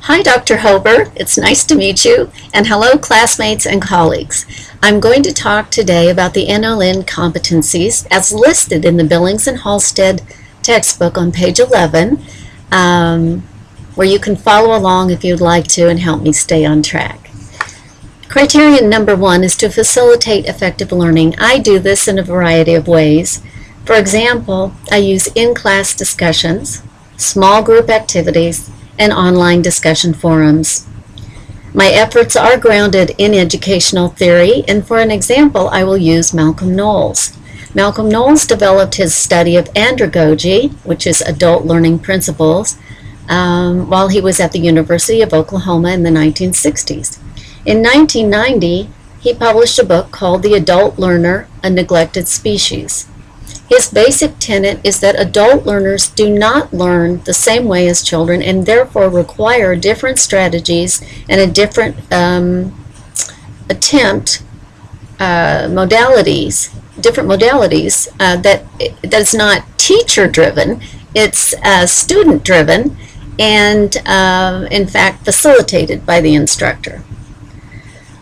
Hi, Dr. Hober. It's nice to meet you. And hello, classmates and colleagues. I'm going to talk today about the NLN competencies as listed in the Billings and Halstead textbook on page 11, where you can follow along if you'd like to and help me stay on track. Criterion number 1 is to facilitate effective learning. I do this in a variety of ways. For example, I use in-class discussions, small group activities, and online discussion forums. My efforts are grounded in educational theory, and for an example, I will use Malcolm Knowles. Malcolm Knowles developed his study of andragogy, which is adult learning principles, while he was at the University of Oklahoma in the 1960s. In 1990, he published a book called The Adult Learner, A Neglected Species. His basic tenet is that adult learners do not learn the same way as children and therefore require different strategies and a different modalities that's not teacher-driven, it's student-driven and in fact facilitated by the instructor.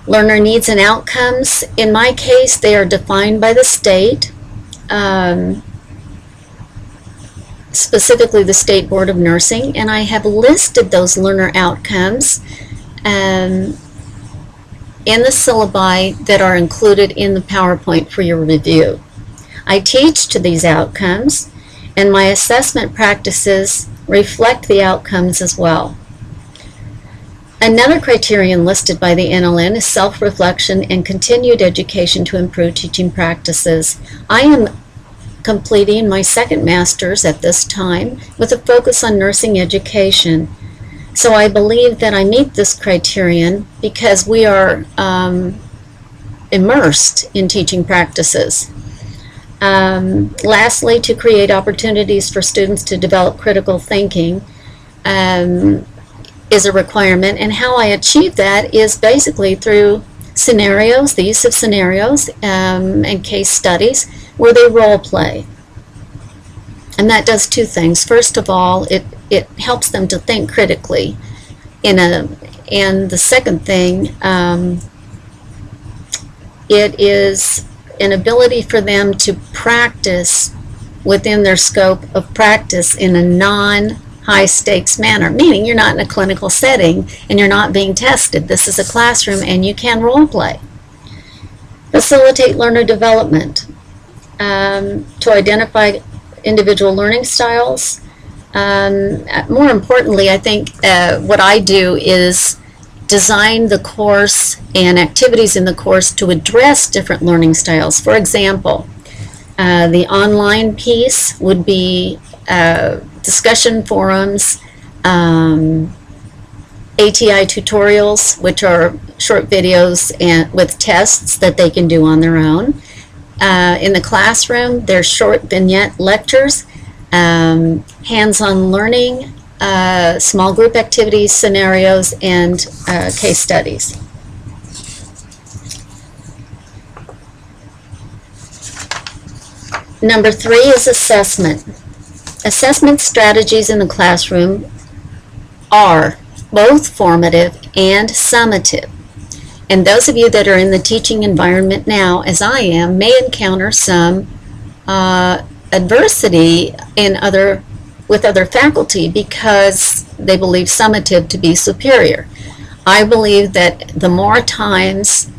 Learner needs and outcomes, in my case, they are defined by the state. Specifically the State Board of Nursing, and I have listed those learner outcomes in the syllabi that are included in the PowerPoint for your review. I teach to these outcomes, and my assessment practices reflect the outcomes as well. Another criterion listed by the NLN is self-reflection and continued education to improve teaching practices. I am completing my second master's at this time with a focus on nursing education. So I believe that I meet this criterion because we are immersed in teaching practices. Lastly, to create opportunities for students to develop critical thinking is a requirement, and how I achieve that is basically through scenarios, the use of scenarios and case studies where they role play. And that does two things. First of all, it helps them to think critically. And the second thing, it is an ability for them to practice within their scope of practice in a non-high stakes manner, meaning you're not in a clinical setting and you're not being tested. This is a classroom and you can role play. Facilitate learner development. To identify individual learning styles. More importantly, I think what I do is design the course and activities in the course to address different learning styles. For example, the online piece would be discussion forums, ATI tutorials, which are short videos and with tests that they can do on their own. In the classroom, there's short vignette lectures, hands-on learning, small group activities, scenarios, and case studies. Number 3 is assessment. Assessment strategies in the classroom are both formative and summative. And those of you that are in the teaching environment now, as I am, may encounter some adversity with other faculty because they believe summative to be superior. I believe that the more times,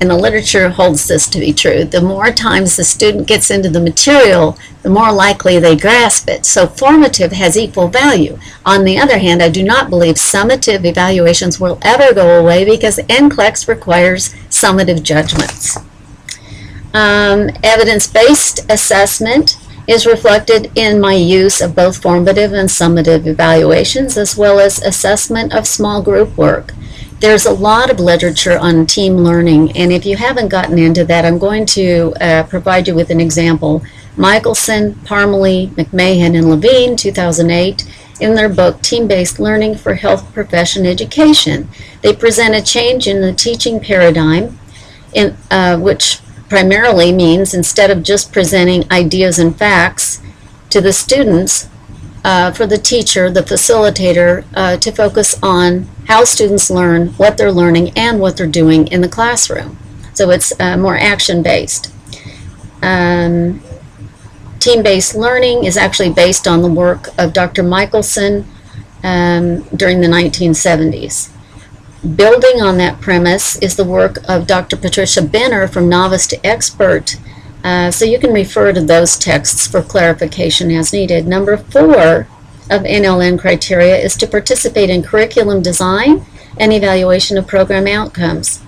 and the literature holds this to be true, the more times the student gets into the material, the more likely they grasp it. So formative has equal value. On the other hand, I do not believe summative evaluations will ever go away because NCLEX requires summative judgments. Evidence-based assessment is reflected in my use of both formative and summative evaluations, as well as assessment of small group work. There's a lot of literature on team learning, and if you haven't gotten into that, I'm going to provide you with an example. Nicholson, Parmalee, McMahon, and Levine, 2008, in their book Team-Based Learning for Health Profession Education. They present a change in the teaching paradigm, which primarily means instead of just presenting ideas and facts to the students, for the teacher, the facilitator, to focus on how students learn, what they're learning, and what they're doing in the classroom. So it's more action-based. Team-based learning is actually based on the work of Dr. Nicholson during the 1970s. Building on that premise is the work of Dr. Patricia Benner from Novice to Expert. So you can refer to those texts for clarification as needed. Number 4 of NLN criteria is to participate in curriculum design and evaluation of program outcomes.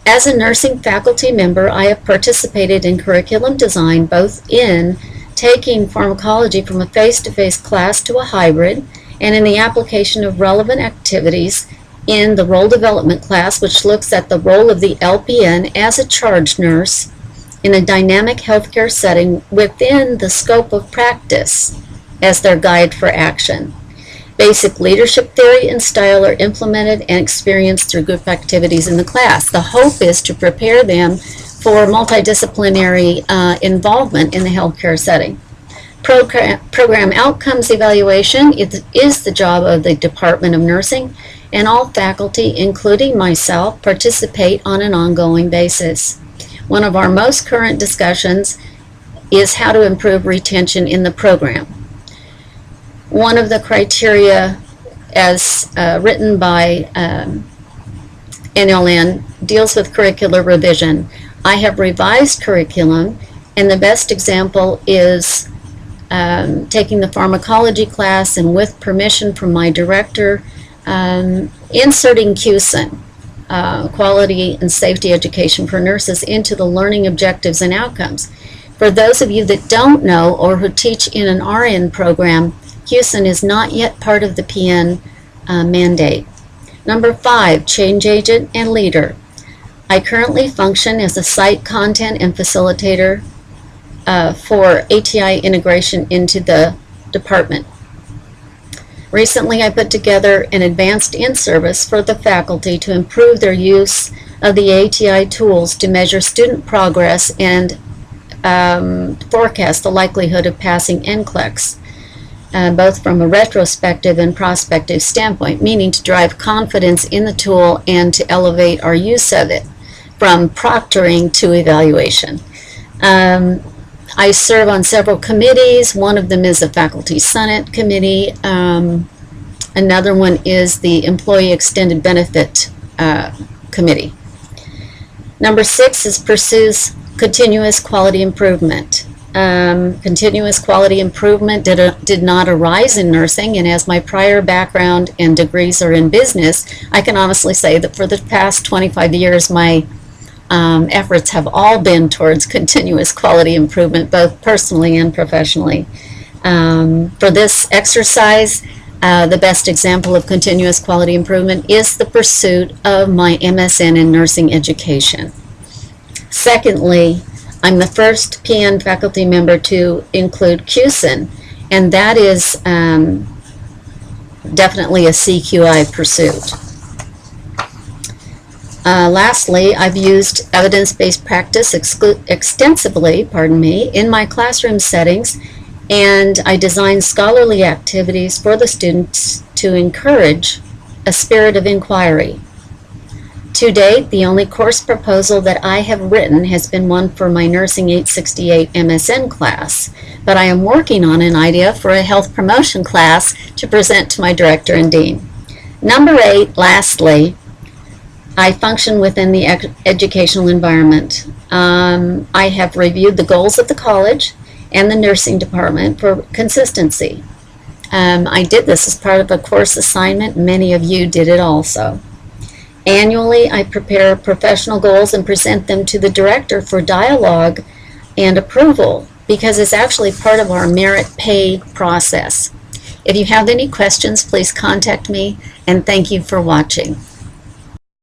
As a nursing faculty member, I have participated in curriculum design, both in taking pharmacology from a face-to-face class to a hybrid, and in the application of relevant activities in the role development class, which looks at the role of the LPN as a charge nurse in a dynamic healthcare setting within the scope of practice as their guide for action. Basic leadership theory and style are implemented and experienced through group activities in the class. The hope is to prepare them for multidisciplinary involvement in the healthcare setting. Program outcomes evaluation is the job of the Department of Nursing, and all faculty, including myself, participate on an ongoing basis. One of our most current discussions is how to improve retention in the program. One of the criteria as written by NLN deals with curricular revision. I have revised curriculum, and the best example is taking the pharmacology class, and with permission from my director, inserting QSEN, quality and safety education for nurses, into the learning objectives and outcomes. For those of you that don't know or who teach in an RN program, QSEN is not yet part of the PN mandate. Number 5, change agent and leader. I currently function as a site content and facilitator for ATI integration into the department. Recently, I put together an advanced in-service for the faculty to improve their use of the ATI tools to measure student progress and forecast the likelihood of passing NCLEX, both from a retrospective and prospective standpoint, meaning to drive confidence in the tool and to elevate our use of it from proctoring to evaluation. I serve on several committees. One of them is the Faculty Senate Committee. Another one is the Employee Extended Benefit Committee. Number 6 is pursues continuous quality improvement. Continuous quality improvement did not arise in nursing, and as my prior background and degrees are in business, I can honestly say that for the past 25 years, my efforts have all been towards continuous quality improvement, both personally and professionally. For this exercise, the best example of continuous quality improvement is the pursuit of my MSN in nursing education. Secondly, I'm the first PN faculty member to include QSEN, and that is definitely a CQI pursuit. Lastly, I've used evidence-based practice extensively, in my classroom settings, and I design scholarly activities for the students to encourage a spirit of inquiry. To date, the only course proposal that I have written has been one for my Nursing 868 MSN class, but I am working on an idea for a health promotion class to present to my director and dean. Number 8, lastly, I function within the educational environment. I have reviewed the goals of the college and the nursing department for consistency. I did this as part of a course assignment. Many of you did it also. Annually, I prepare professional goals and present them to the director for dialogue and approval, because it's actually part of our merit pay process. If you have any questions, please contact me, and thank you for watching.